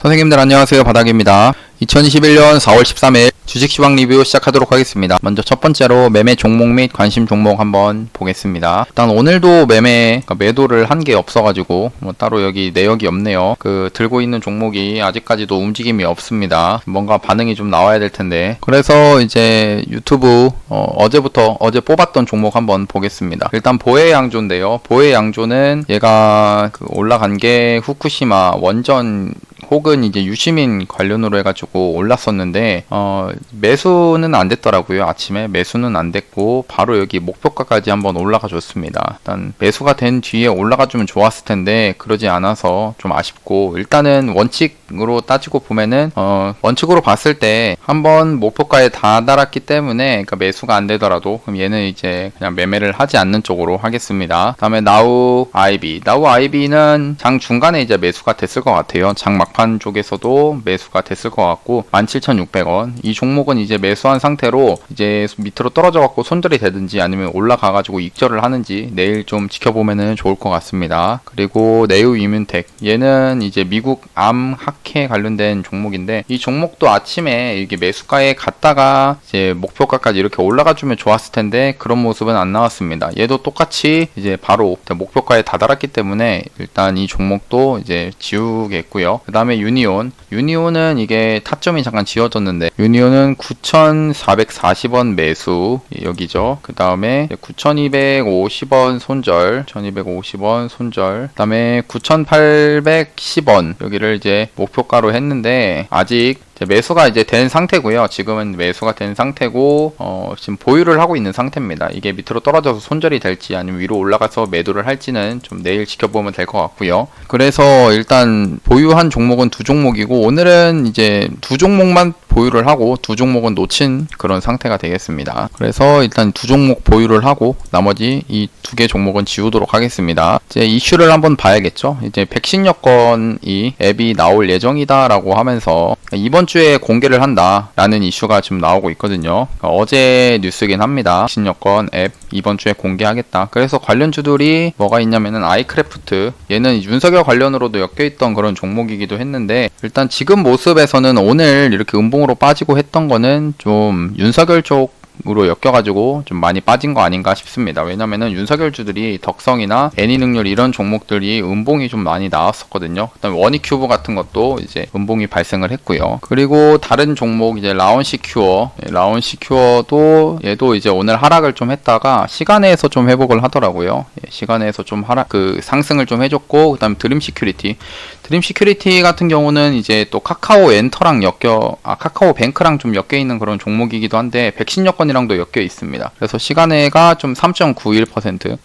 선생님들 안녕하세요. 바닥입니다. 2021년 4월 13일 주식시황 리뷰 시작하도록 하겠습니다. 먼저 첫 번째로 매매 종목 및 관심 종목 한번 보겠습니다. 일단 오늘도 매도를 한 게 없어가지고 따로 여기 내역이 없네요. 들고 있는 종목이 아직까지도 움직임이 없습니다. 뭔가 반응이 좀 나와야 될 텐데. 그래서 이제 유튜브 어제 뽑았던 종목 한번 보겠습니다. 일단 보헤양조인데요. 보헤양조는 얘가 올라간 게 후쿠시마 원전 혹은 이제 유시민 관련으로 해가지고 올랐었는데 매수는 안 됐더라고요. 아침에 매수는 안 됐고 바로 여기 목표가까지 한번 올라가 줬습니다. 일단 매수가 된 뒤에 올라가 주면 좋았을 텐데 그러지 않아서 좀 아쉽고, 일단은 원칙으로 따지고 보면은 원칙으로 봤을 때 한번 목표가에 다다랐기 때문에, 그러니까 매수가 안 되더라도 그럼 얘는 이제 그냥 매매를 하지 않는 쪽으로 하겠습니다. 다음에 나우 아이비는 장 중간에 이제 매수가 됐을 것 같아요. 장 막판 쪽에서도 매수가 됐을 것 같고 17,600원. 이 종목은 이제 매수한 상태로 이제 밑으로 떨어져 갖고 손절이 되든지 아니면 올라가 가지고 익절을 하는지 내일 좀 지켜보면은 좋을 것 같습니다. 그리고 네우 이뮨텍, 얘는 이제 미국 암 학회 관련된 종목인데 이 종목도 아침에 이게 매수가에 갔다가 이제 목표가까지 이렇게 올라가 주면 좋았을 텐데 그런 모습은 안 나왔습니다. 얘도 똑같이 이제 바로 목표가에 다다랐기 때문에 일단 이 종목도 이제 지우겠고요. 그 다음에 유니온은 이게 타점이 잠깐 지워졌는데 유니온은 9,440원 매수 여기죠. 그 다음에 9,250원 손절, 그 다음에 9,810원 여기를 이제 목표가로 했는데 아직 매수가 이제 된 상태고요. 지금은 매수가 된 상태고 지금 보유를 하고 있는 상태입니다. 이게 밑으로 떨어져서 손절이 될지 아니면 위로 올라가서 매도를 할지는 좀 내일 지켜보면 될 것 같고요. 그래서 일단 보유한 종목은 두 종목이고 오늘은 이제 두 종목만 보유를 하고 두 종목은 놓친 그런 상태가 되겠습니다. 그래서 일단 두 종목 보유를 하고 나머지 이 두 개 종목은 지우도록 하겠습니다. 이제 이슈를 한번 봐야겠죠. 이제 백신 여건이 앱이 나올 예정이다라고 하면서 이번 주에 공개를 한다라는 이슈가 지금 나오고 있거든요. 어제 뉴스긴 합니다. 백신 여건 앱 이번 주에 공개하겠다. 그래서 관련주들이 뭐가 있냐면은 아이크래프트, 얘는 윤석열 관련으로도 엮여있던 그런 종목이기도 했는데 일단 지금 모습에서는 오늘 이렇게 음봉으로 빠지고 했던 거는 좀 윤석열 쪽으로 엮여가지고 좀 많이 빠진 거 아닌가 싶습니다. 왜냐면은 윤석열주들이 덕성이나 애니능률 이런 종목들이 음봉이 좀 많이 나왔었거든요. 그다음에 원익큐브 같은 것도 이제 음봉이 발생을 했고요. 그리고 다른 종목 이제 라온시큐어도 얘도 이제 오늘 하락을 좀 했다가 시간에서 좀 회복을 하더라고요. 시간에서 좀 상승을 좀 해줬고, 그다음에 드림시큐리티 같은 경우는 이제 또 카카오엔터랑 카카오뱅크랑 좀 엮여 있는 그런 종목이기도 한데 백신 여건이랑도 엮여 있습니다. 그래서 시간에가 좀 3.91%,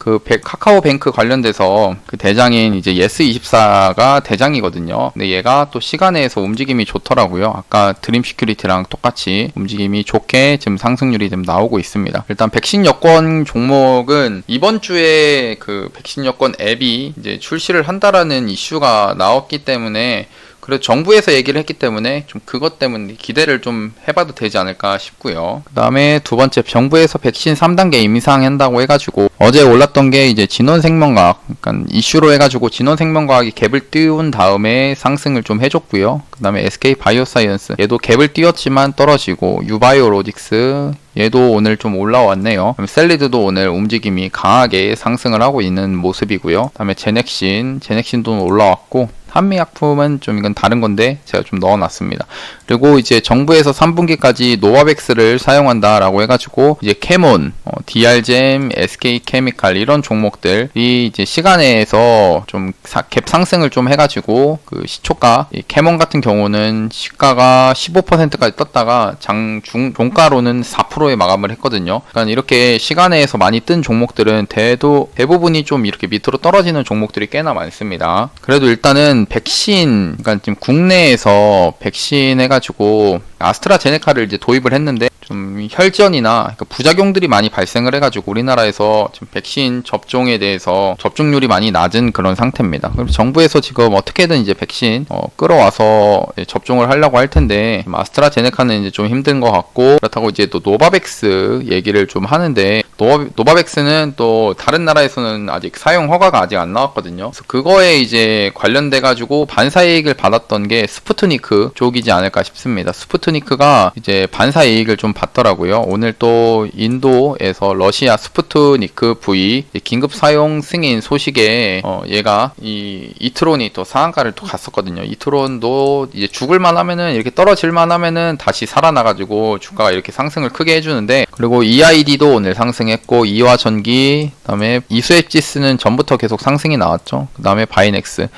카카오뱅크 관련돼서 그 대장인 이제 예스24가 대장이거든요. 근데 얘가 또 시간에서 움직임이 좋더라고요. 아까 드림시큐리티랑 똑같이 움직임이 좋게 지금 상승률이 좀 나오고 있습니다. 일단 백신 여건 종목은 이번 주에 그 백신 여건 앱이 이제 출시를 한다라는 이슈가 나왔기 때문에, 그래서 정부에서 얘기를 했기 때문에 좀 그것 때문에 기대를 좀 해봐도 되지 않을까 싶고요. 그 다음에 두 번째, 정부에서 백신 3단계 임상한다고 해가지고 어제 올랐던 게 이제 진원생명과학, 그러니까 이슈로 해가지고 진원생명과학이 갭을 띄운 다음에 상승을 좀 해줬고요. 그 다음에 SK바이오사이언스, 얘도 갭을 띄웠지만 떨어지고, 유바이오로직스 얘도 오늘 좀 올라왔네요. 셀리드도 오늘 움직임이 강하게 상승을 하고 있는 모습이고요. 그 다음에 제넥신도 올라왔고, 한미약품은 좀 이건 다른 건데 제가 좀 넣어놨습니다. 그리고 이제 정부에서 3분기까지 노바백스를 사용한다라고 해가지고 이제 캐몬, DR잼, SK케미칼 이런 종목들이 이제 시간에서 좀 갭 상승을 좀 해가지고 그 시초가, 캐몬 같은 경우는 시가가 15%까지 떴다가 종가로는 4%에 마감을 했거든요. 그러니까 이렇게 시간에서 많이 뜬 종목들은 대부분이 좀 이렇게 밑으로 떨어지는 종목들이 꽤나 많습니다. 그래도 일단은 백신, 그러니까 지금 국내에서 백신 해가지고 아스트라제네카를 이제 도입을 했는데 좀 혈전이나 그러니까 부작용들이 많이 발생을 해가지고 우리나라에서 지금 백신 접종에 대해서 접종률이 많이 낮은 그런 상태입니다. 그래서 정부에서 지금 어떻게든 이제 백신 끌어와서 접종을 하려고 할 텐데 아스트라제네카는 이제 좀 힘든 것 같고, 그렇다고 이제 또 노바백스 얘기를 좀 하는데 노바백스는 또 다른 나라에서는 아직 사용 허가가 아직 안 나왔거든요. 그래서 그거에 이제 관련돼 가지고 반사 이익을 받았던 게 스푸트니크 쪽이지 않을까 싶습니다. 스푸트니크가 이제 반사 이익을 좀 받더라고요. 오늘 또 인도에서 러시아 스푸트니크 V 긴급 사용 승인 소식에 얘가 이 이트론이 또 상한가를 또 갔었거든요. 이트론도 이제 죽을만 하면은 이렇게 떨어질만 하면은 다시 살아나가지고 주가가 이렇게 상승을 크게 해주는데, 그리고 EID도 오늘 상승했고 이화전기, 그다음에 이수엣지스는 전부터 계속 상승이 나왔죠. 그다음에 바이넥스.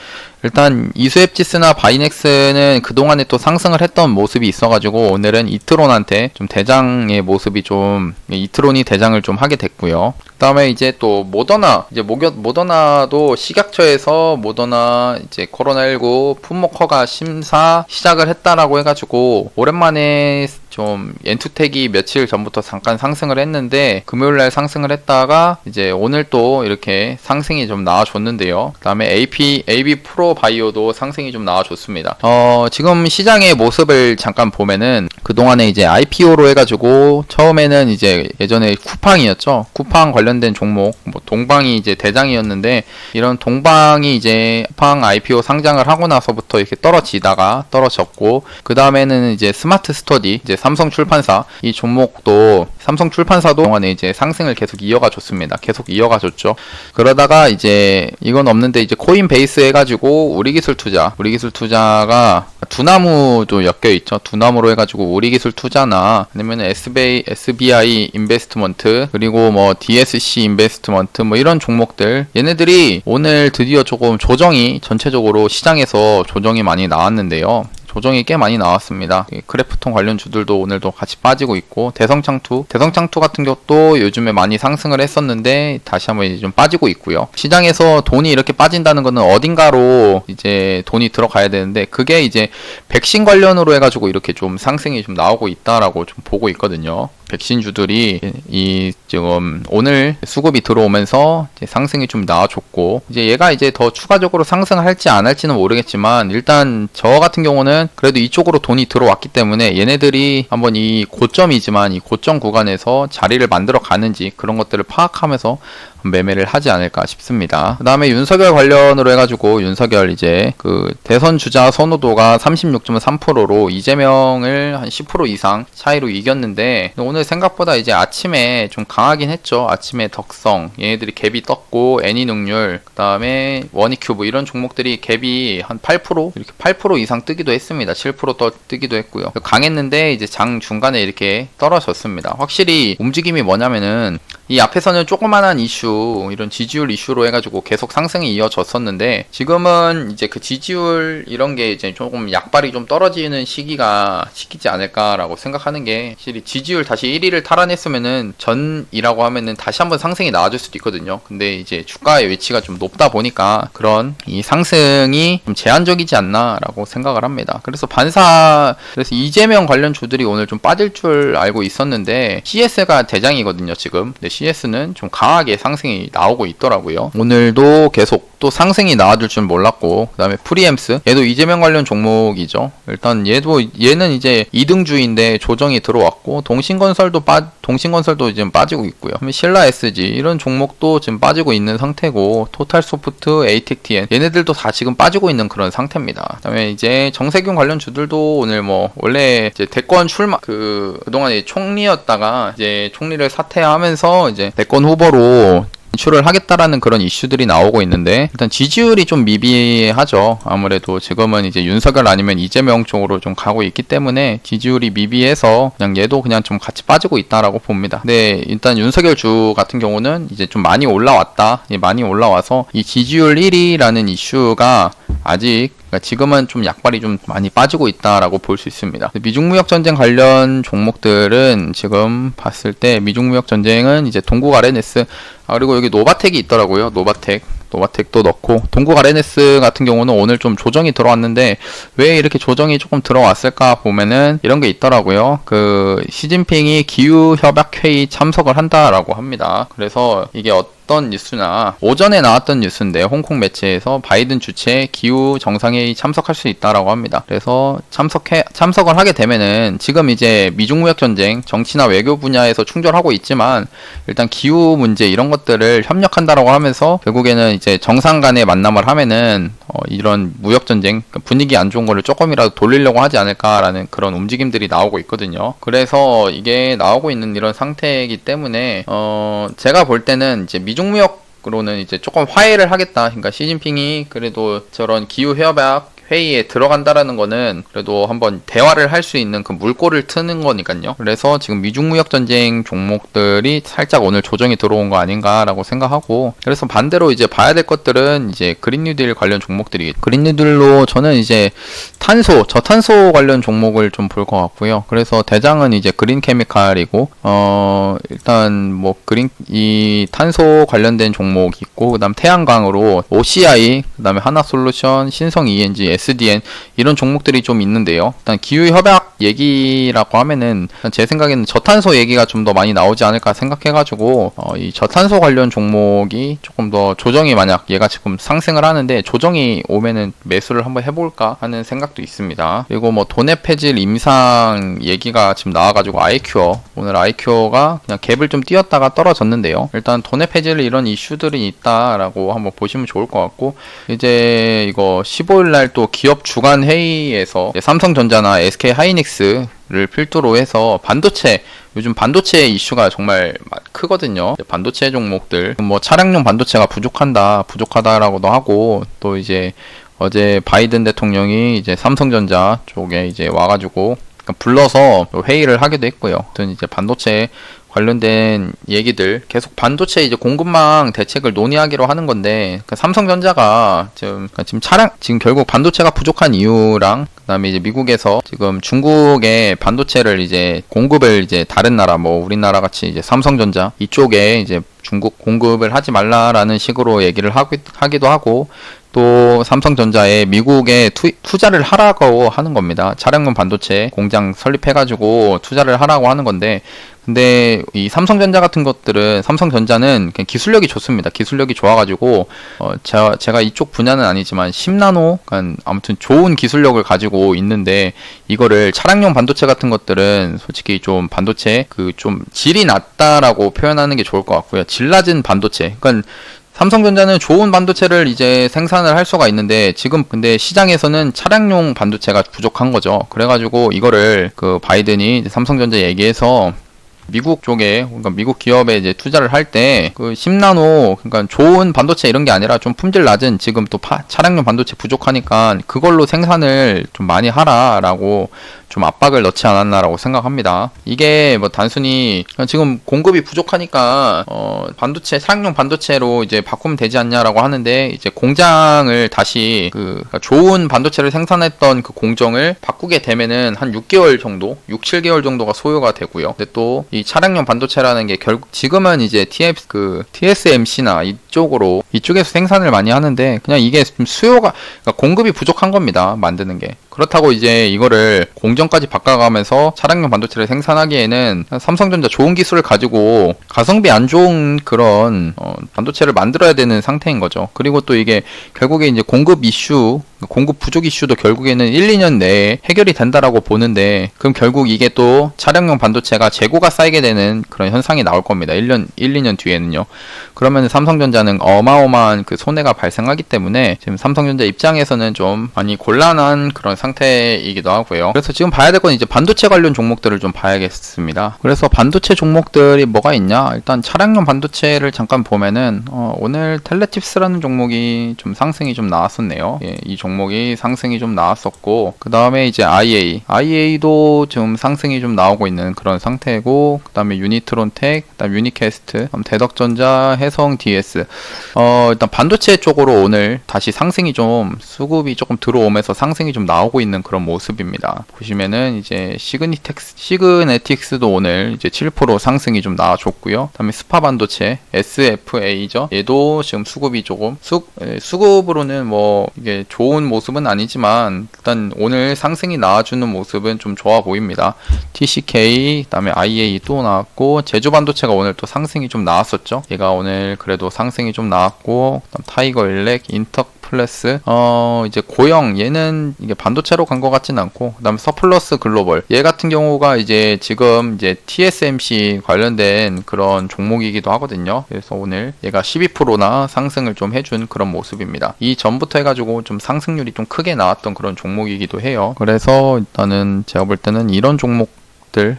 일단 이수앱지스나 바이넥스는 그동안에 또 상승을 했던 모습이 있어가지고 오늘은 이트론한테 좀 대장의 모습이 좀, 이트론이 대장을 좀 하게 됐고요. 그 다음에 이제 또 모더나, 이제 모더나도 식약처에서 모더나 이제 코로나19 품목 허가 심사 시작을 했다라고 해가지고 오랜만에 좀 엔투텍이 며칠 전부터 잠깐 상승을 했는데 금요일날 상승을 했다가 이제 오늘 또 이렇게 상승이 좀 나와줬는데요. 그 다음에 AB 프로 바이오도 상승이 좀 나와줬습니다. 지금 시장의 모습을 잠깐 보면은 그동안에 이제 IPO로 해가지고 처음에는 이제 예전에 쿠팡이었죠. 쿠팡 관련된 종목, 뭐 동방이 이제 대장이었는데 이런 동방이 이제 쿠팡 IPO 상장을 하고 나서부터 이렇게 떨어졌고, 그 다음에는 이제 스마트 스터디, 이제 삼성출판사, 이 종목도 삼성출판사도 동안에 이제 상승을 계속 이어가줬습니다. 계속 이어가줬죠. 그러다가 이제 이건 없는데 이제 코인베이스 해가지고 우리기술투자가 두나무도 엮여있죠. 두나무로 해가지고 우리기술투자나 아니면 SBI 인베스트먼트, 그리고 뭐 DSC 인베스트먼트, 뭐 이런 종목들, 얘네들이 오늘 드디어 조금 조정이, 전체적으로 시장에서 조정이 많이 나왔는데요. 조정이 꽤 많이 나왔습니다. 크래프톤 관련 주들도 오늘도 같이 빠지고 있고, 대성창투 같은 것도 요즘에 많이 상승을 했었는데 다시 한번 이제 좀 빠지고 있고요. 시장에서 돈이 이렇게 빠진다는 거는 어딘가로 이제 돈이 들어가야 되는데, 그게 이제 백신 관련으로 해가지고 이렇게 좀 상승이 좀 나오고 있다라고 좀 보고 있거든요. 백신주들이 지금 오늘 수급이 들어오면서 이제 상승이 좀 나와줬고, 이제 얘가 이제 더 추가적으로 상승할지 안 할지는 모르겠지만, 일단 저 같은 경우는 그래도 이쪽으로 돈이 들어왔기 때문에 얘네들이 한번 이 고점이지만 이 고점 구간에서 자리를 만들어 가는지 그런 것들을 파악하면서 매매를 하지 않을까 싶습니다. 그 다음에 윤석열 관련으로 해가지고 윤석열 이제 그 대선 주자 선호도가 36.3%로 이재명을 한 10% 이상 차이로 이겼는데, 오늘 생각보다 이제 아침에 좀 강하긴 했죠. 아침에 덕성 얘네들이 갭이 떴고, 애니능률, 그 다음에 원익큐브 이런 종목들이 갭이 한 8% 이렇게 8% 이상 뜨기도 했습니다. 7% 뜨기도 했고요. 강했는데 이제 장 중간에 이렇게 떨어졌습니다. 확실히 움직임이 뭐냐면은 이 앞에서는 조그만한 이슈, 이런 지지율 이슈로 해가지고 계속 상승이 이어졌었는데, 지금은 이제 그 지지율 이런 게 이제 조금 약발이 좀 떨어지는 시기지 않을까라고 생각하는 게, 확실히 지지율 다시 1위를 탈환했으면은 전이라고 하면은 다시 한번 상승이 나와줄 수도 있거든요. 근데 이제 주가의 위치가 좀 높다 보니까 그런 이 상승이 좀 제한적이지 않나라고 생각을 합니다. 그래서 이재명 관련 주들이 오늘 좀 빠질 줄 알고 있었는데, CS가 대장이거든요, 지금. 근데 CS는 좀 강하게 상승이 나오고 있더라고요. 오늘도 계속 또 상승이 나와줄 줄 몰랐고, 그 다음에 프리엠스, 얘도 이재명 관련 종목이죠. 일단 얘는 이제 2등주인데 조정이 들어왔고, 동신건설도 지금 빠지고 있고요. 신라 SG 이런 종목도 지금 빠지고 있는 상태고, 토탈소프트, 에이텍TN 얘네들도 다 지금 빠지고 있는 그런 상태입니다. 그 다음에 이제 정세균 관련 주들도 오늘 뭐 원래 이제 대권 출마 그동안 총리였다가 이제 총리를 사퇴하면서 이제 대권 후보로 진출을 하겠다라는 그런 이슈들이 나오고 있는데, 일단 지지율이 좀 미비하죠. 아무래도 지금은 이제 윤석열 아니면 이재명 쪽으로 좀 가고 있기 때문에 지지율이 미비해서 그냥 얘도 그냥 좀 같이 빠지고 있다라고 봅니다. 근데 일단 윤석열 주 같은 경우는 이제 좀 많이 올라왔다. 많이 올라와서 이 지지율 1위라는 이슈가 아직, 그러니까 지금은 좀 약발이 좀 많이 빠지고 있다라고 볼 수 있습니다. 미중무역전쟁 관련 종목들은 지금 봤을 때 미중무역전쟁은 이제 동국 RNS, 그리고 여기 노바텍이 있더라고요. 노바텍. 노바텍도 넣고, 동국 RNS 같은 경우는 오늘 좀 조정이 들어왔는데 왜 이렇게 조정이 조금 들어왔을까 보면은 이런 게 있더라고요. 그 시진핑이 기후협약회의 참석을 한다라고 합니다. 그래서 이게 어떤 뉴스나 오전에 나왔던 뉴스인데 홍콩 매체에서 바이든 주최 기후 정상회의 참석할 수 있다라고 합니다. 그래서 참석을 하게 되면은 지금 이제 미중 무역 전쟁, 정치나 외교 분야에서 충돌하고 있지만 일단 기후 문제 이런 것들을 협력한다라고 하면서 결국에는 이제 정상 간의 만남을 하면은 이런 무역 전쟁 분위기 안 좋은 거를 조금이라도 돌리려고 하지 않을까라는 그런 움직임들이 나오고 있거든요. 그래서 이게 나오고 있는 이런 상태이기 때문에 제가 볼 때는 이제 미중 무역으로는 이제 조금 화해를 하겠다. 그러니까 시진핑이 그래도 저런 기후 협약 회의에 들어간다라는 거는 그래도 한번 대화를 할 수 있는 그 물꼬를 트는 거니까요. 그래서 지금 미중 무역 전쟁 종목들이 살짝 오늘 조정이 들어온 거 아닌가라고 생각하고, 그래서 반대로 이제 봐야 될 것들은 이제 그린 뉴딜 관련 종목들이, 그린 뉴딜로 저는 이제 저탄소 관련 종목을 좀 볼 것 같고요. 그래서 대장은 이제 그린 케미칼이고, 일단 뭐 이 탄소 관련된 종목이 있고, 그다음 태양광으로 OCI, 그다음에 하나솔루션, 신성 ENG, SDN 이런 종목들이 좀 있는데요. 일단 기후협약 얘기라고 하면은 제 생각에는 저탄소 얘기가 좀 더 많이 나오지 않을까 생각해가지고 이 저탄소 관련 종목이 조금 더 조정이, 만약 얘가 지금 상승을 하는데 조정이 오면은 매수를 한번 해볼까 하는 생각도 있습니다. 그리고 뭐 도내 폐질 임상 얘기가 지금 나와가지고 오늘 아이큐어가 그냥 갭을 좀 띄었다가 떨어졌는데요. 일단 도내 폐질 이런 이슈들이 있다라고 한번 보시면 좋을 것 같고, 이제 이거 15일날 또 기업 주간 회의에서 삼성전자나 SK 하이닉스를 필두로 해서 요즘 반도체 이슈가 정말 크거든요. 반도체 종목들, 뭐 차량용 반도체가 부족하다라고도 하고, 또 이제 어제 바이든 대통령이 이제 삼성전자 쪽에 이제 와가지고 불러서 회의를 하기도 했고요. 아무튼 이제 반도체 관련된 얘기들, 계속 반도체 이제 공급망 대책을 논의하기로 하는 건데, 삼성전자가 지금 결국 반도체가 부족한 이유랑, 그다음에 이제 미국에서 지금 중국의 반도체를 이제 공급을 이제 다른 나라, 뭐 우리나라 같이 이제 삼성전자 이쪽에 이제 중국 공급을 하지 말라라는 식으로 얘기를 하기도 하고, 또 삼성전자에 미국에 투자를 하라고 하는 겁니다. 차량용 반도체 공장 설립해가지고 투자를 하라고 하는 건데, 근데 이 삼성전자 같은 것들은, 삼성전자는 그냥 기술력이 좋습니다. 기술력이 좋아가지고 제가 이쪽 분야는 아니지만 10나노, 그러니까 아무튼 좋은 기술력을 가지고 있는데, 이거를 차량용 반도체 같은 것들은 솔직히 좀 반도체 좀 질이 낮다라고 표현하는 게 좋을 것 같고요. 질 낮은 반도체, 그러니까 삼성전자는 좋은 반도체를 이제 생산을 할 수가 있는데, 지금 근데 시장에서는 차량용 반도체가 부족한 거죠. 그래가지고 이거를 바이든이 삼성전자 얘기해서 미국 쪽에, 그러니까 미국 기업에 이제 투자를 할 때 10나노, 그러니까 좋은 반도체 이런 게 아니라 좀 품질 낮은, 지금 또 차량용 반도체 부족하니까 그걸로 생산을 좀 많이 하라라고 좀 압박을 넣지 않았나라고 생각합니다. 이게 뭐 단순히 지금 공급이 부족하니까 차량용 반도체로 이제 바꾸면 되지 않냐라고 하는데, 이제 공장을 다시 그러니까 좋은 반도체를 생산했던 그 공정을 바꾸게 되면은 한 6개월 정도, 7개월 정도가 소요가 되고요. 근데 또 이 차량용 반도체라는 게 결국 지금은 이제 TSMC나 이쪽에서 생산을 많이 하는데, 그냥 이게 좀 그러니까 공급이 부족한 겁니다. 만드는 게. 그렇다고 이제 이거를 공정까지 바꿔가면서 차량용 반도체를 생산하기에는 삼성전자 좋은 기술을 가지고 가성비 안 좋은 그런 반도체를 만들어야 되는 상태인 거죠. 그리고 또 이게 결국에 이제 공급 부족 이슈도 결국에는 1, 2년 내에 해결이 된다라고 보는데, 그럼 결국 이게 또 차량용 반도체가 재고가 쌓이게 되는 그런 현상이 나올 겁니다. 1, 2년 뒤에는요. 그러면 삼성전자는 어마어마한 손해가 발생하기 때문에 지금 삼성전자 입장에서는 좀 많이 곤란한 그런 상태이기도 하고요. 그래서 지금 봐야 될 건 이제 반도체 관련 종목들을 좀 봐야겠습니다. 그래서 반도체 종목들이 뭐가 있냐? 일단 차량용 반도체를 잠깐 보면은 오늘 텔레팁스라는 종목이 좀 상승이 좀 나왔었네요. 예, 이 종목이 상승이 좀 나왔었고, 그 다음에 이제 IA도 지금 상승이 좀 나오고 있는 그런 상태고, 그 다음에 유니트론텍, 그 다음 유니캐스트, 대덕전자, 해성 DS. 일단 반도체 쪽으로 오늘 다시 상승이 수급이 조금 들어오면서 상승이 좀 나오고 나오고 있는 그런 모습입니다. 보시면은 이제 시그네틱스도 오늘 이제 7% 상승이 좀 나와줬고요. 그다음에 스파 반도체 SFA죠. 얘도 지금 수급이 조금 수급으로는 뭐 이게 좋은 모습은 아니지만 일단 오늘 상승이 나와주는 모습은 좀 좋아 보입니다. TCK 그다음에 IA 또 나왔고 제주 반도체가 오늘 또 상승이 좀 나왔었죠. 얘가 오늘 그래도 상승이 좀 나왔고 그다음 타이거 일렉, 인터플래스 이제 고영 얘는 이게 반도체로 간 것 같진 않고 그다음에 서플러스 글로벌 얘 같은 경우가 이제 지금 이제 TSMC 관련된 그런 종목이기도 하거든요. 그래서 오늘 얘가 12%나 상승을 좀 해준 그런 모습입니다. 이 전부터 해가지고 좀 상승률이 좀 크게 나왔던 그런 종목이기도 해요. 그래서 일단은 제가 볼 때는 이런 종목들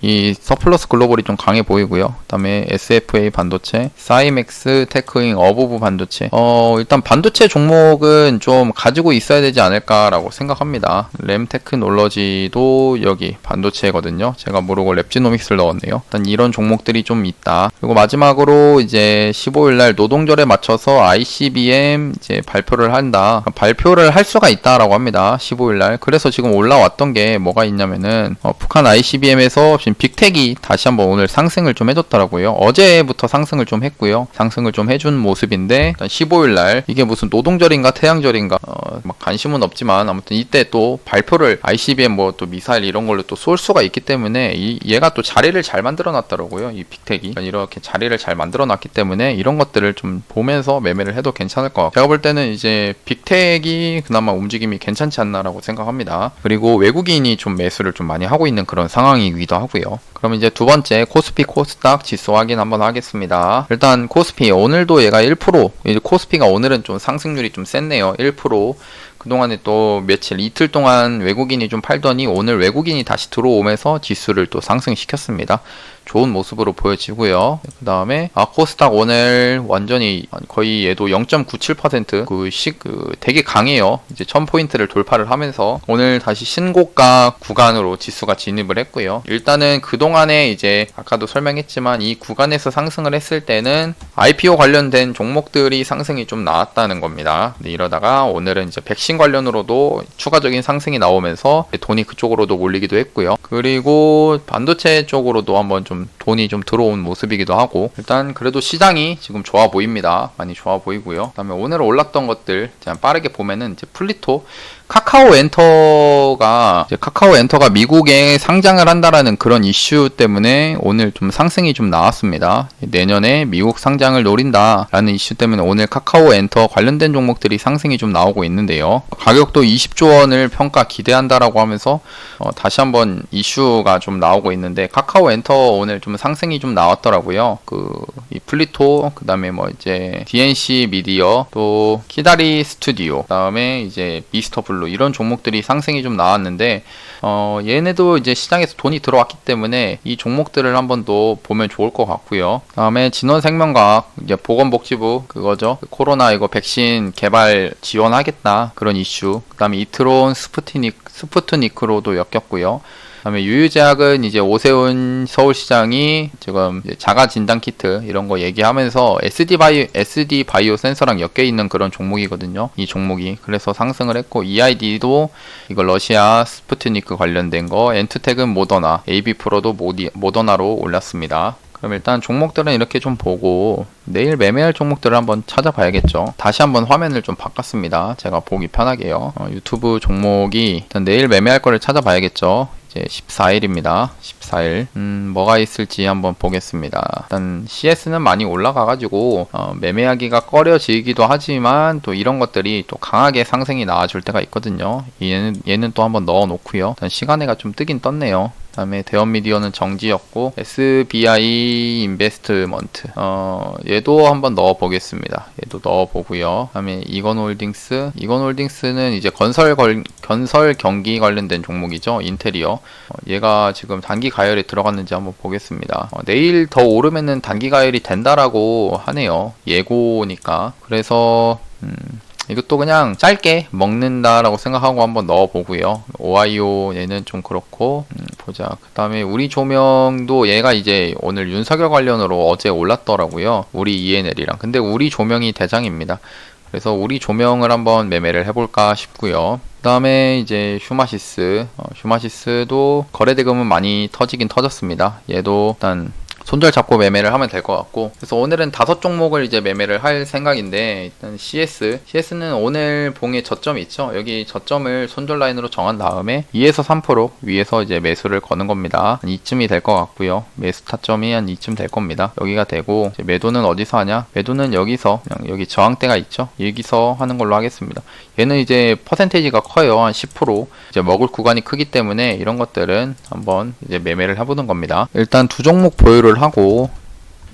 이 서플러스 글로벌이 좀 강해 보이고요. 그 다음에 SFA 반도체, 사이맥스, 테크잉, 어부브 반도체. 일단 반도체 종목은 좀 가지고 있어야 되지 않을까라고 생각합니다. 램테크놀러지도 여기 반도체거든요. 제가 모르고 랩지노믹스를 넣었네요. 일단 이런 종목들이 좀 있다. 그리고 마지막으로 이제 15일날 노동절에 맞춰서 ICBM 이제 발표를 한다. 발표를 할 수가 있다라고 합니다. 15일날. 그래서 지금 올라왔던 게 뭐가 있냐면은 북한 ICBM에서 지금 빅텍이 다시 한번 오늘 상승을 좀 해줬더라고요. 어제부터 상승을 좀 했고요. 상승을 좀 해준 모습인데 15일날 이게 무슨 노동절인가 태양절인가 막 관심은 없지만 아무튼 이때 또 발표를 ICBM 뭐 또 미사일 이런 걸로 또 쏠 수가 있기 때문에 얘가 또 자리를 잘 만들어 놨더라고요. 이 빅텍이 이렇게 자리를 잘 만들어 놨기 때문에 이런 것들을 좀 보면서 매매를 해도 괜찮을 것 같아요. 제가 볼 때는 이제 빅텍이 그나마 움직임이 괜찮지 않나라고 생각합니다. 그리고 외국인이 좀 매수를 좀 많이 하고 있는 그런 상황이기도 하고요. 그럼 이제 두 번째 코스피 코스닥 지수 확인 한번 하겠습니다. 일단 코스피 오늘도 얘가 1% 이제 코스피가 오늘은 좀 상승률이 좀 셌네요. 1% 그동안에 또 며칠 이틀 동안 외국인이 좀 팔더니 오늘 외국인이 다시 들어오면서 지수를 또 상승시켰습니다. 좋은 모습으로 보여지고요. 그 다음에 코스닥 오늘 완전히 거의 얘도 0.97% 되게 강해요. 이제 1000포인트를 돌파를 하면서 오늘 다시 신고가 구간으로 지수가 진입을 했고요. 일단은 그동안에 이제 아까도 설명했지만 이 구간에서 상승을 했을 때는 IPO 관련된 종목들이 상승이 좀 나왔다는 겁니다. 근데 이러다가 오늘은 이제 백신 관련으로도 추가적인 상승이 나오면서 돈이 그쪽으로도 몰리기도 했고요. 그리고 반도체 쪽으로도 한번 좀 돈이 좀 들어온 모습이기도 하고 일단 그래도 시장이 지금 좋아 보입니다. 많이 좋아 보이고요. 그 다음에 오늘 올랐던 것들 그냥 빠르게 보면은 이제 플리토 카카오엔터가 미국에 상장을 한다라는 그런 이슈 때문에 오늘 좀 상승이 좀 나왔습니다. 내년에 미국 상장을 노린다라는 이슈 때문에 오늘 카카오엔터 관련된 종목들이 상승이 좀 나오고 있는데요. 가격도 20조 원을 평가 기대한다라고 하면서 다시 한번 이슈가 좀 나오고 있는데 카카오엔터 오늘 좀 상승이 좀 나왔더라고요. 이 플리토 그다음에 뭐 이제 DNC 미디어 또 키다리 스튜디오 그다음에 이제 미스터 블루 이런 종목들이 상승이 좀 나왔는데 얘네도 이제 시장에서 돈이 들어왔기 때문에 이 종목들을 한번 더 보면 좋을 것 같고요. 다음에 진원생명과학 이제 보건복지부 그거죠. 코로나 이거 백신 개발 지원하겠다 그런 이슈. 그다음에 이트론 스푸트니크로도 엮였고요. 그다음에 유유제약은 이제 오세훈 서울시장이 지금 자가 진단 키트 이런 거 얘기하면서 SD 바이오 센서랑 엮여 있는 그런 종목이거든요. 이 종목이 그래서 상승을 했고 EID도 이거 러시아 스푸트니크 관련된 거, 엔투텍은 모더나, AB프로도 모더나로 올랐습니다. 그럼 일단 종목들은 이렇게 좀 보고 내일 매매할 종목들을 한번 찾아봐야겠죠. 다시 한번 화면을 좀 바꿨습니다. 제가 보기 편하게요. 유튜브 종목이 일단 내일 매매할 거를 찾아봐야겠죠. 이제 14일입니다. 14일 뭐가 있을지 한번 보겠습니다. 일단 CS는 많이 올라가가지고 매매하기가 꺼려지기도 하지만 또 이런 것들이 또 강하게 상승이 나와줄 때가 있거든요. 얘는 또 한번 넣어놓고요. 일단 시간에가 좀 뜨긴 떴네요. 그다음에 대원미디어는 정지였고 SBI 인베스트먼트 얘도 한번 넣어보겠습니다. 얘도 넣어보고요. 그다음에 이건홀딩스는 이제 건설 경기 관련된 종목이죠. 인테리어 얘가 지금 단기 가열에 들어갔는지 한번 보겠습니다. 내일 더 오르면은 단기 가열이 된다라고 하네요. 예고니까. 그래서 이것도 그냥 짧게 먹는다라고 생각하고 한번 넣어보고요. 오하이오 얘는 좀 그렇고 보자. 그 다음에 우리 조명도 얘가 이제 오늘 윤석열 관련으로 어제 올랐더라고요. 우리 ENL이랑. 근데 우리 조명이 대장입니다. 그래서 우리 조명을 한번 매매를 해볼까 싶고요. 다음에 이제 슈마시스, 슈마시스도 거래대금은 많이 터지긴 터졌습니다. 얘도 일단 손절 잡고 매매를 하면 될 것 같고, 그래서 오늘은 5종목을 이제 매매를 할 생각인데, 일단 CS는 오늘 봉의 저점이 있죠. 여기 저점을 손절 라인으로 정한 다음에 2에서 3% 위에서 이제 매수를 거는 겁니다. 한 이쯤이 될 것 같고요. 매수 타점이 한 이쯤 될 겁니다. 여기가 되고, 이제 매도는 어디서 하냐? 매도는 여기서, 그냥 여기 저항대가 있죠. 여기서 하는 걸로 하겠습니다. 얘는 이제 퍼센테이지가 커요. 한 10%. 이제 먹을 구간이 크기 때문에 이런 것들은 한번 이제 매매를 해보는 겁니다. 일단 두 종목 보유를 하고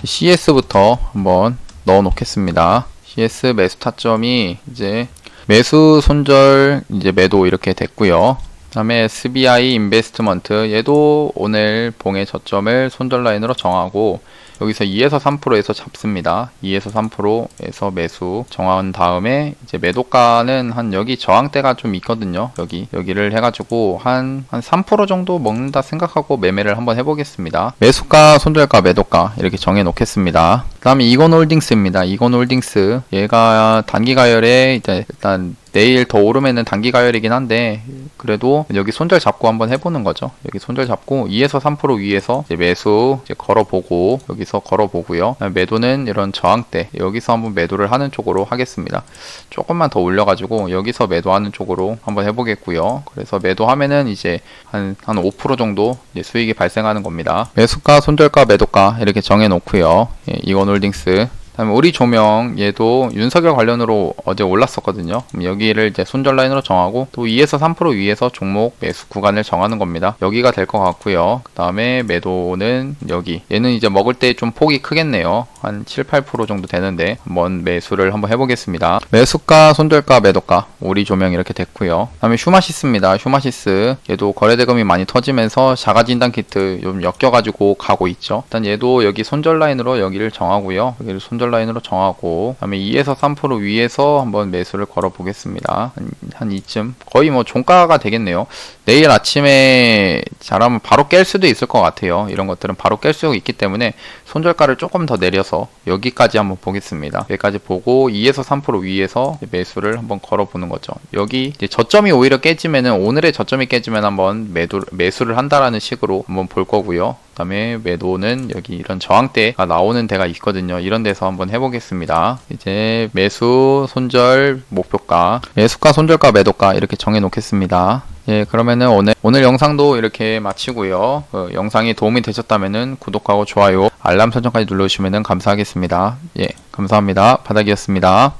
CS부터 한번 넣어 놓겠습니다. CS 매수 타점이 이제 매수 손절 이제 매도 이렇게 됐고요. 그다음에 SBI 인베스트먼트 얘도 오늘 봉의 저점을 손절 라인으로 정하고 여기서 2에서 3%에서 잡습니다. 2에서 3%에서 매수 정한 다음에 이제 매도가는 한 여기 저항대가 좀 있거든요. 여기를 해가지고 한 3% 정도 먹는다 생각하고 매매를 한번 해보겠습니다. 매수가, 손절가, 매도가 이렇게 정해 놓겠습니다. 그 다음에 이건홀딩스입니다. 이건홀딩스 얘가 단기 가열에 이제 일단 내일 더 오르면은 단기 가열이긴 한데 그래도 여기 손절 잡고 한번 해보는 거죠. 여기 손절 잡고 2에서 3% 위에서 이제 매수 이제 걸어보고 여기서 걸어보고요. 매도는 이런 저항대 여기서 한번 매도를 하는 쪽으로 하겠습니다. 조금만 더 올려가지고 여기서 매도하는 쪽으로 한번 해보겠고요. 그래서 매도하면은 이제 한 5% 정도 이제 수익이 발생하는 겁니다. 매수가, 손절가, 매도가 이렇게 정해 놓고요. 예, 이건홀딩스. 다음에 우리 조명 얘도 윤석열 관련으로 어제 올랐었거든요. 그럼 여기를 이제 손절 라인으로 정하고 또 2에서 3% 위에서 종목 매수 구간을 정하는 겁니다. 여기가 될 것 같고요. 그 다음에 매도는 여기 얘는 이제 먹을 때 좀 폭이 크겠네요. 한 7, 8% 정도 되는데 한번 매수를 한번 해보겠습니다. 매수가, 손절가, 매도가 우리 조명 이렇게 됐고요. 그 다음에 슈마시스입니다. 슈마시스 얘도 거래대금이 많이 터지면서 자가진단 키트 좀 엮여가지고 가고 있죠. 일단 얘도 여기 손절 라인으로 여기를 정하고요. 여기를 손절 라인으로 정하고 그다음에 2에서 3% 위에서 한번 매수를 걸어 보겠습니다. 한 이쯤 거의 뭐 종가가 되겠네요. 내일 아침에 잘하면 바로 깰 수도 있을 것 같아요. 이런 것들은 바로 깰 수 있기 때문에 손절가를 조금 더 내려서 여기까지 한번 보겠습니다. 여기까지 보고 2에서 3% 위에서 매수를 한번 걸어 보는 거죠. 여기 이제 저점이 오히려 깨지면은 오늘의 저점이 깨지면 한번 매수를 한다라는 식으로 한번 볼 거고요. 그 다음에 매도는 여기 이런 저항대가 나오는 데가 있거든요. 이런 데서 한번 해보겠습니다. 이제 매수, 손절, 목표가, 매수가, 손절가, 매도가 이렇게 정해 놓겠습니다. 예, 그러면은 오늘 영상도 이렇게 마치고요. 영상이 도움이 되셨다면은 구독하고 좋아요, 알람 설정까지 눌러주시면은 감사하겠습니다. 예, 감사합니다. 바닥이었습니다.